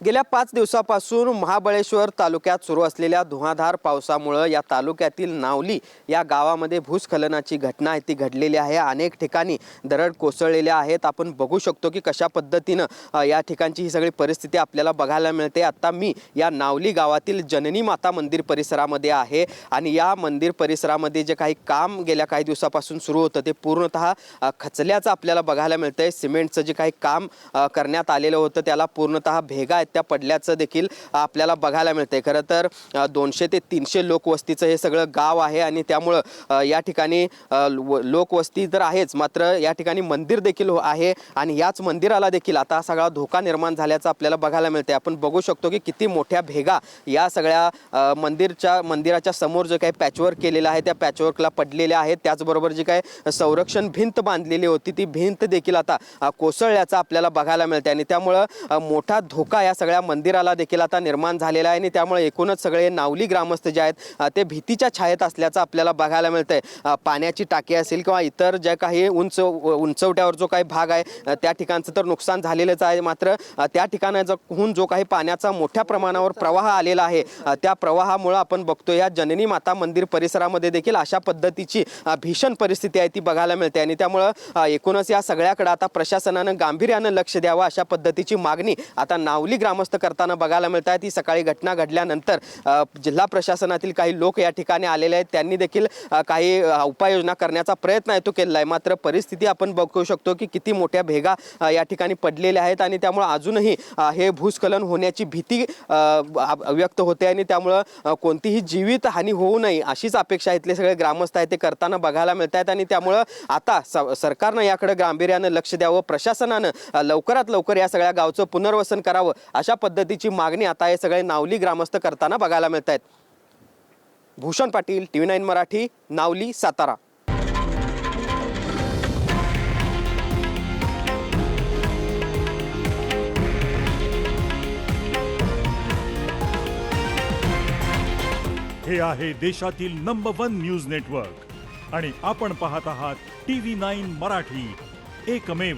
गेल्या 5 दिवसापासून महाबळेश्वर तालुक्यात सुरू असलेल्या धुवाधार पावसामुळे या तालुक्यातील नावली या गावामध्ये भूस्खलनाची घटना आहे ती घडलेली आहे। अनेक ठिकाणी दरड कोसळलेल्या आहेत। आपण बघू शकतो की कशा पद्धतीने या ठिकाणची ही सगळी परिस्थिती आपल्याला बघायला मिळते। आता मी या नावली गावातील जननी माता मंदिर परिसरामध्ये आहे आणि या मंदिर परिसरामध्ये जे काही काम गेल्या काही दिवसापासून सुरू होतं ते पूर्णतः खचल्याचं आपल्याला बघायला मिळतंय। सिमेंटचं जे काही काम करण्यात आलेलं होतं त्याला पूर्णतः भेगा त्या पडल्याचं देखील आपल्याला बघायला मिळते। खरं तर 200 ते 300 लोकवस्तीचं हे सगळं गाव आहे आणि त्यामुळं या ठिकाणी लोकवस्ती तर आहेच, मात्र या ठिकाणी मंदिर देखील आहे आणि याच मंदिराला देखील आता सगळा धोका निर्माण झाल्याचं आपल्याला बघायला मिळते। आपण बघू शकतो की किती मोठ्या भेगा या सगळ्या मंदिराच्या समोर जे काही पॅचवर्क केलेलं आहे त्या पॅचवर्कला पडलेल्या आहेत। त्याचबरोबर जी काही संरक्षण भिंत बांधलेली होती ती भिंत देखील आता कोसळल्याचं आपल्याला बघायला मिळते आणि त्यामुळं मोठा धोका या सगळ्या मंदिराला देखील आता निर्माण झालेला आहे आणि त्यामुळे एकूणच सगळे नावली ग्रामस्थ जे आहेत ते भीतीच्या छायेत असल्याचं आपल्याला बघायला मिळतंय। पाण्याची टाकी असेल किंवा इतर जे काही उंचवट्यावर जो काही भाग आहे त्या ठिकाणचं तर नुकसान झालेलंच आहे, मात्र त्या ठिकाणाहून जो काही पाण्याचा मोठ्या प्रमाणावर प्रवाह आलेला आहे त्या प्रवाहामुळे आपण बघतो या जननी माता मंदिर परिसरामध्ये देखील अशा पद्धतीची भीषण परिस्थिती आहे ती बघायला मिळते आणि त्यामुळं एकूणच या सगळ्याकडे आता प्रशासनानं गांभीर्यानं लक्ष द्यावं अशा पद्धतीची मागणी आता नावली ग्रामस्थ करताना बघायला मिळत आहे। ती सकाळी घटना घडल्यानंतर जिल्हा प्रशासनातील काही लोक या ठिकाणी आलेले आहेत, त्यांनी देखील काही उपाययोजना करण्याचा प्रयत्न आहे तो केलेला आहे, मात्र परिस्थिती आपण बघू शकतो की किती मोठ्या भेगा या ठिकाणी पडलेल्या आहेत आणि त्यामुळे अजूनही हे भूस्खलन होण्याची भीती व्यक्त होते आणि त्यामुळं कोणतीही जीवित हानी होऊ नये अशीच अपेक्षा इथले सगळे ग्रामस्थ आहेत ते करताना बघायला मिळत आहेत आणि त्यामुळं आता सरकारनं याकडे गांभीर्यानं लक्ष द्यावं, प्रशासनानं लवकरात लवकर या सगळ्या गावचं पुनर्वसन करावं अशा पद्धतीची मागणी आता हे सगळे नावली ग्रामस्थ करताना बघायला मिळत आहेत। भूषण पाटील, TV9 मराठी, नावली, सातारा। हे आहे देशातील नंबर 1 न्यूज नेटवर्क आणि आपण पाहत आहात TV9 मराठी, एकमेव।